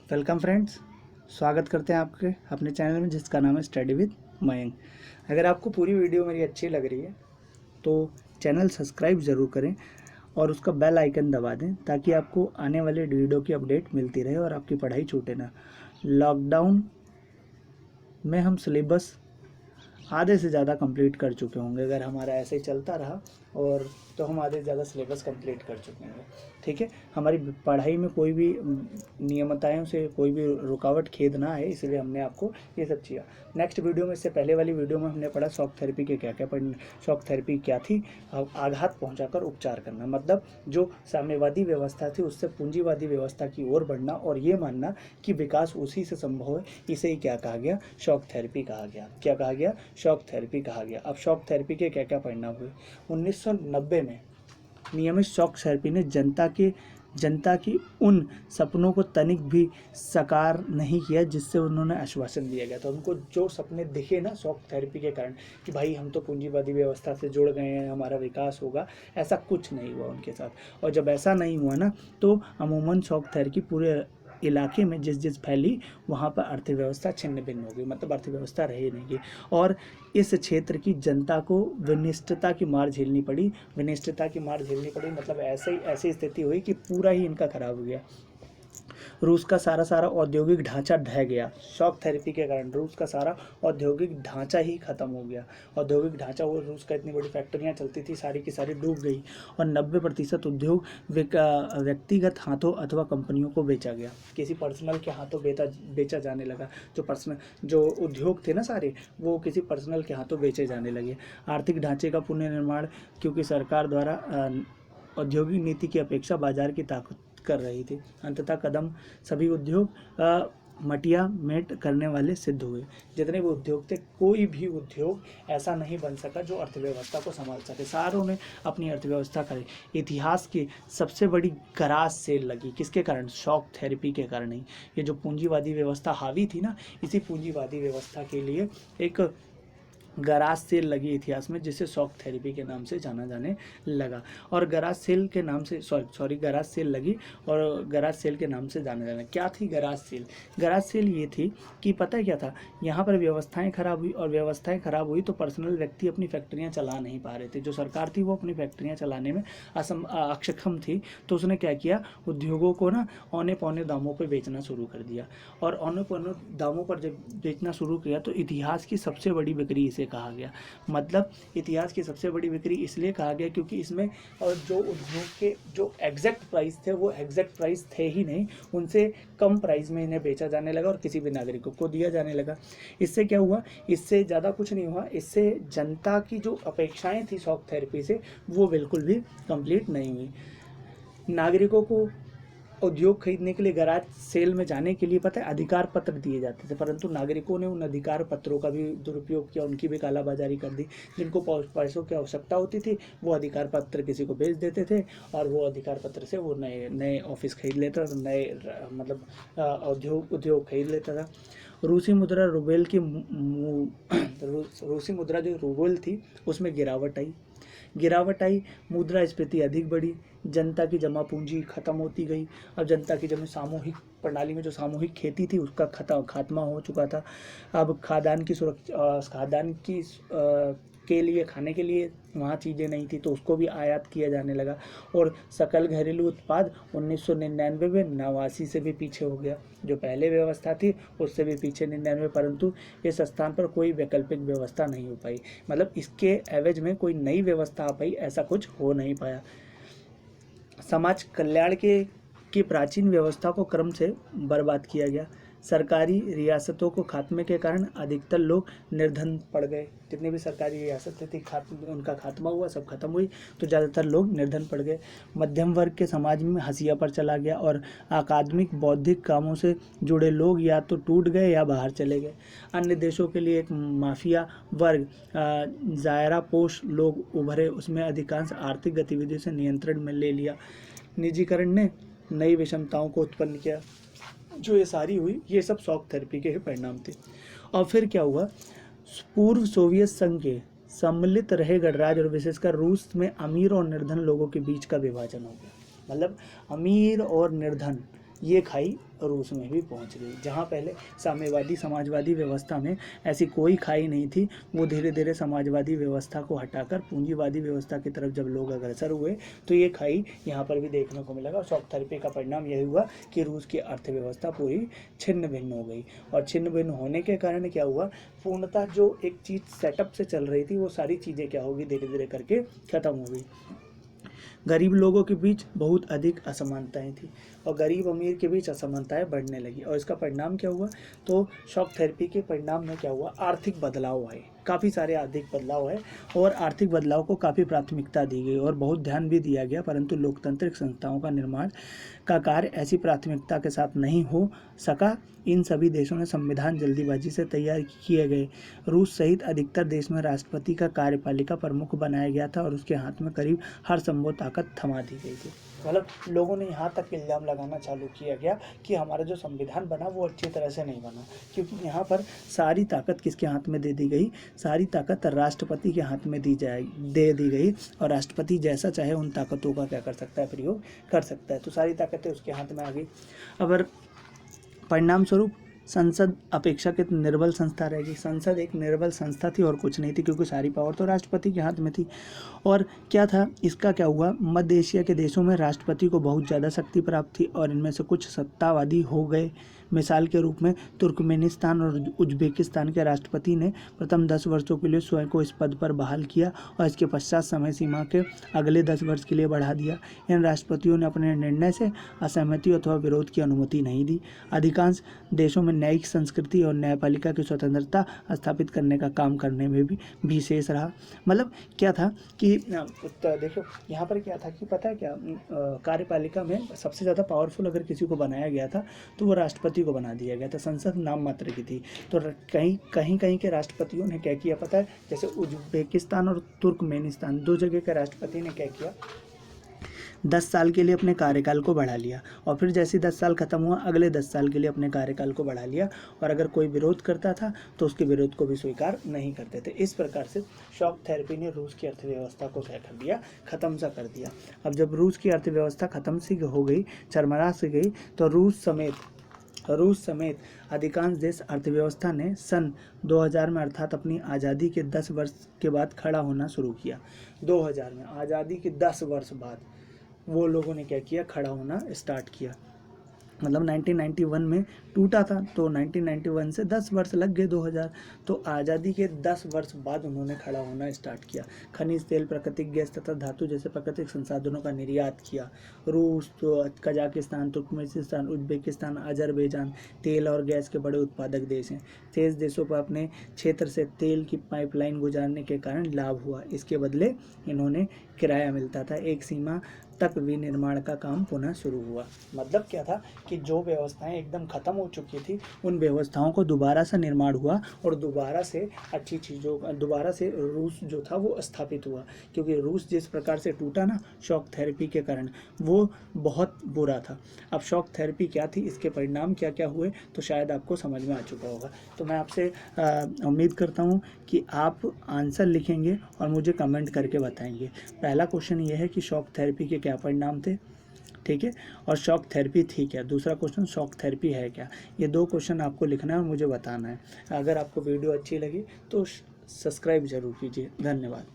Welcome friends, स्वागत करते हैं आपके अपने चैनल में जिसका नाम है स्टडी विद मयंक। अगर आपको पूरी वीडियो मेरी अच्छी लग रही है तो चैनल सब्सक्राइब ज़रूर करें और उसका बेल आइकन दबा दें ताकि आपको आने वाले वीडियो की अपडेट मिलती रहे और आपकी पढ़ाई छूटे ना। लॉकडाउन में हम सिलेबस आधे से ज़्यादा कंप्लीट कर चुके होंगे। अगर हमारा ऐसे ही चलता रहा और तो हम आधे से ज़्यादा सिलेबस कंप्लीट कर चुके होंगे। ठीक है, हमारी पढ़ाई में कोई भी नियमताओं से कोई भी रुकावट खेद ना आए, इसलिए हमने आपको ये सब किया। नेक्स्ट वीडियो में, इससे पहले वाली वीडियो में हमने पढ़ा शॉक थेरेपी के क्या क्या पढ़ शॉक थेरेपी क्या थी। आघात पहुंचाकर उपचार करना, मतलब जो साम्यवादी व्यवस्था थी उससे पूंजीवादी व्यवस्था की ओर बढ़ना और ये मानना कि विकास उसी से संभव है। इसे ही क्या कहा गया? शॉक थेरेपी कहा गया। क्या कहा गया? शॉक थेरेपी कहा गया। अब शॉक थेरेपी के क्या क्या परिणाम हुए? 1990 में नियमित शॉक थेरेपी ने जनता की उन सपनों को तनिक भी साकार नहीं किया जिससे उन्होंने आश्वासन दिया गया था। उनको जो सपने दिखे ना शॉक थेरेपी के कारण कि भाई हम तो पूंजीवादी व्यवस्था से जुड़ गए हैं, हमारा विकास होगा, ऐसा कुछ नहीं हुआ उनके साथ। और जब ऐसा नहीं हुआ ना तो अमूमन शॉक थेरेपी पूरे इलाके में जिस फैली वहाँ पर अर्थव्यवस्था छिन्न भिन्न हो गई, मतलब अर्थव्यवस्था रही नहीं। और इस क्षेत्र की जनता को विनिष्टता की मार झेलनी पड़ी। मतलब ऐसी स्थिति हुई कि पूरा ही इनका खराब हो गया। रूस का सारा औद्योगिक ढांचा ढह गया। शॉक थेरेपी के कारण रूस का सारा औद्योगिक ढांचा ही खत्म हो गया। औद्योगिक ढांचा, वो रूस का इतनी बड़ी फैक्ट्रियां चलती थी, सारी की सारी डूब गई और 90% उद्योग व्यक्तिगत हाथों अथवा कंपनियों को बेचा गया। किसी पर्सनल के हाथों बेचा जाने लगा। जो उद्योग थे ना सारे, वो किसी पर्सनल के हाथों बेचे जाने लगे। आर्थिक ढांचे का पुनर्निर्माण, क्योंकि सरकार द्वारा औद्योगिक नीति की अपेक्षा बाजार की ताकत कर रही थी। अंततः कदम सभी उद्योग मटिया मेट करने वाले सिद्ध हुए। जितने भी उद्योग थे, कोई भी उद्योग ऐसा नहीं बन सका जो अर्थव्यवस्था को संभाल सके। सारों ने अपनी अर्थव्यवस्था करी। इतिहास की सबसे बड़ी गराज सेल लगी किसके कारण? शॉक थेरेपी के कारण ही। ये जो पूंजीवादी व्यवस्था हावी थी ना, इसी पूंजीवादी व्यवस्था के लिए एक गराज सेल लगी इतिहास में, जिसे शॉक थेरेपी के नाम से जाना जाने लगा। और गराज सेल के नाम से गराज सेल लगी और गराज सेल के नाम से जाने जाना। क्या थी गराज सेल? गराज सेल ये थी कि पता है क्या था, यहाँ पर व्यवस्थाएं खराब हुई और व्यवस्थाएं खराब हुई तो पर्सनल व्यक्ति अपनी फैक्ट्रियाँ चला नहीं पा रहे थे। जो सरकार थी वो अपनी फैक्ट्रियाँ चलाने में अक्षम थी, तो उसने क्या किया, उद्योगों को ना औने पौने दामों पर बेचना शुरू कर दिया। और औने पौने दामों पर जब बेचना शुरू किया तो इतिहास की सबसे बड़ी बिक्री इसे कहा गया। मतलब इतिहास की सबसे बड़ी बिक्री इसलिए कहा गया क्योंकि इसमें और जो उद्योग के जो एग्जैक्ट प्राइस थे वो एग्जैक्ट प्राइस थे ही नहीं, उनसे कम प्राइस में इन्हें बेचा जाने लगा और किसी भी नागरिक को दिया जाने लगा। इससे क्या हुआ? इससे ज़्यादा कुछ नहीं हुआ, इससे जनता की जो अपेक्षाएं थी शॉक थेरेपी से वो बिल्कुल भी कंप्लीट नहीं हुई। नागरिकों को उद्योग खरीदने के लिए गराज सेल में जाने के लिए पता है अधिकार पत्र दिए जाते थे, परंतु नागरिकों ने उन अधिकार पत्रों का भी दुरुपयोग किया, उनकी भी कालाबाजारी कर दी। जिनको पैसों की आवश्यकता होती थी वो अधिकार पत्र किसी को बेच देते थे और वो अधिकार पत्र से वो नए ऑफिस खरीद लेता था, नए मतलब उद्योग खरीद लेता था। रूसी मुद्रा रूबेल की रूसी मुद्रा जो रूबेल थी उसमें गिरावट आई, मुद्रास्फीति अधिक बढ़ी, जनता की जमा पूंजी खत्म होती गई। अब जनता की जमा सामूहिक प्रणाली में जो सामूहिक खेती थी उसका खात्मा हो चुका था। अब खाद्यान्न की के लिए खाने के लिए वहाँ चीज़ें नहीं थी तो उसको भी आयात किया जाने लगा। और सकल घरेलू उत्पाद 1999 में 89 से भी पीछे हो गया। जो पहले व्यवस्था थी उससे भी पीछे 99, परंतु इस स्थान पर कोई वैकल्पिक व्यवस्था नहीं हो पाई। मतलब इसके एवज में कोई नई व्यवस्था आ पाई, ऐसा कुछ हो नहीं पाया। समाज कल्याण की प्राचीन व्यवस्था को क्रम से बर्बाद किया गया। सरकारी रियासतों को खात्मे के कारण अधिकतर लोग निर्धन पड़ गए। जितनी भी सरकारी रियासतें थी उनका खात्मा हुआ, सब खत्म हुई तो ज़्यादातर लोग निर्धन पड़ गए। मध्यम वर्ग के समाज में हंसिया पर चला गया और अकादमिक बौद्धिक कामों से जुड़े लोग या तो टूट गए या बाहर चले गए। अन्य देशों के लिए एक माफिया वर्ग जायरा पोष लोग उभरे, उसमें अधिकांश आर्थिक गतिविधियों से नियंत्रण में ले लिया। निजीकरण ने नई विषमताओं को उत्पन्न किया। जो ये सारी हुई ये सब शॉक थेरेपी के परिणाम थे। और फिर क्या हुआ? पूर्व सोवियत संघ के सम्मिलित रहे गणराज्य और विशेषकर रूस में अमीर और निर्धन लोगों के बीच का विभाजन हो गया। मतलब अमीर और निर्धन ये खाई रूस में भी पहुंच गई। जहां पहले साम्यवादी समाजवादी व्यवस्था में ऐसी कोई खाई नहीं थी, वो धीरे धीरे समाजवादी व्यवस्था को हटाकर पूंजीवादी व्यवस्था की तरफ जब लोग अग्रसर हुए तो ये खाई यहाँ पर भी देखने को मिलेगा। और शॉक थेरेपी का परिणाम यही हुआ कि रूस की अर्थव्यवस्था पूरी छिन्न भिन्न हो गई। और छिन्न भिन्न होने के कारण क्या हुआ, पूर्णतः जो एक चीज़ सेटअप से चल रही थी वो सारी चीज़ें क्या होगी, धीरे धीरे करके खत्म हो गई। गरीब लोगों के बीच बहुत अधिक असमानताएं थी और गरीब अमीर के बीच असमानताएं बढ़ने लगी। और इसका परिणाम क्या हुआ, तो शॉक थेरेपी के परिणाम में क्या हुआ, आर्थिक बदलाव आए, काफ़ी सारे आर्थिक बदलाव है और आर्थिक बदलाव को काफ़ी प्राथमिकता दी गई और बहुत ध्यान भी दिया गया। परंतु लोकतांत्रिक संस्थाओं का निर्माण का कार्य ऐसी प्राथमिकता के साथ नहीं हो सका। इन सभी देशों ने संविधान जल्दीबाजी से तैयार किए गए। रूस सहित अधिकतर देश में राष्ट्रपति का कार्यपालिका प्रमुख बनाया गया था और उसके हाथ में करीब हर संभव ताकत थमा दी गई थी। मतलब लोगों ने यहाँ तक इल्ज़ाम लगाना चालू किया गया कि हमारा जो संविधान बना वो अच्छी तरह से नहीं बना, क्योंकि यहाँ पर सारी ताकत किसके हाथ में दे दी गई, सारी ताकत राष्ट्रपति के हाथ में दे दी गई और राष्ट्रपति जैसा चाहे उन ताकतों का क्या कर सकता है, प्रयोग कर सकता है। तो सारी ताकतें उसके हाथ में आ गई। अब परिणाम स्वरूप संसद अपेक्षाकृत निर्बल संस्था रहेगी। संसद एक निर्बल संस्था थी और कुछ नहीं थी, क्योंकि सारी पावर तो राष्ट्रपति के हाथ में थी। और क्या था, इसका क्या हुआ, मध्य एशिया के देशों में राष्ट्रपति को बहुत ज़्यादा शक्ति प्राप्त थी और इनमें से कुछ सत्तावादी हो गए। मिसाल के रूप में तुर्कमेनिस्तान और उज्बेकिस्तान के राष्ट्रपति ने प्रथम 10 वर्षों के लिए स्वयं को इस पद पर बहाल किया और इसके पश्चात समय सीमा के अगले 10 वर्ष के लिए बढ़ा दिया। इन राष्ट्रपतियों ने अपने निर्णय से असहमति अथवा विरोध की अनुमति नहीं दी। अधिकांश देशों में न्यायिक संस्कृति और न्यायपालिका की स्वतंत्रता स्थापित करने का काम करने में भी विशेष रहा। मतलब क्या था कि देखो यहाँ पर क्या था कि पता है क्या, कार्यपालिका में सबसे ज़्यादा पावरफुल अगर किसी को बनाया गया था तो वो राष्ट्रपति को बना दिया गया था। संसद नाम मात्र की थी। तो कहीं के राष्ट्रपतियों ने क्या किया पता है, जैसे उज्बेकिस्तान और तुर्कमेनिस्तान 2 जगह के राष्ट्रपति ने क्या किया, 10 साल के लिए अपने कार्यकाल को बढ़ा लिया और फिर जैसे 10 साल खत्म हुआ अगले 10 साल के लिए अपने कार्यकाल को बढ़ा लिया। और अगर कोई विरोध करता था तो उसके विरोध को भी स्वीकार नहीं करते थे। इस प्रकार से शॉक थेरेपी ने रूस की अर्थव्यवस्था को क्या कर दिया, खत्म सा कर दिया। अब जब रूस की अर्थव्यवस्था खत्म सी हो गई, चरमरा सी गई, तो रूस समेत अधिकांश देश अर्थव्यवस्था ने सन 2000 में अर्थात अपनी आज़ादी के 10 वर्ष के बाद खड़ा होना शुरू किया। 2000 में आज़ादी के 10 वर्ष बाद वो लोगों ने क्या किया, खड़ा होना स्टार्ट किया। मतलब 1991 में टूटा था तो 1991 से 10 वर्ष लग गए 2000, तो आज़ादी के 10 वर्ष बाद उन्होंने खड़ा होना स्टार्ट किया। खनिज तेल, प्राकृतिक गैस तथा धातु जैसे प्राकृतिक संसाधनों का निर्यात किया। रूस, तो कजाकिस्तान, तुर्कमेनिस्तान, उज्बेकिस्तान, अजरबैजान तेल और गैस के बड़े उत्पादक देश हैं। तेज देशों पर अपने क्षेत्र से तेल की पाइपलाइन गुजारने के कारण लाभ हुआ। इसके बदले इन्होंने किराया मिलता था। एक सीमा तक विनिर्माण का काम पुनः शुरू हुआ। मतलब क्या था कि जो व्यवस्थाएं एकदम खत्म हो चुकी थी उन व्यवस्थाओं को दोबारा से निर्माण हुआ और दोबारा से अच्छी चीज़ों, दोबारा से रूस जो था वो स्थापित हुआ। क्योंकि रूस जिस प्रकार से टूटा ना शॉक थेरेपी के कारण, वो बहुत बुरा था। अब शॉक थेरेपी क्या थी, इसके परिणाम क्या क्या हुए, तो शायद आपको समझ में आ चुका होगा। तो मैं आपसे उम्मीद करता हूँ कि आप आंसर लिखेंगे और मुझे कमेंट करके बताएंगे। पहला क्वेश्चन ये है कि शॉक थेरेपी के क्या परिणाम थे, ठीक है, और शॉक थेरेपी थी क्या। दूसरा क्वेश्चन, शॉक थेरेपी है क्या। ये 2 क्वेश्चन आपको लिखना है और मुझे बताना है। अगर आपको वीडियो अच्छी लगी तो सब्सक्राइब जरूर कीजिए। धन्यवाद।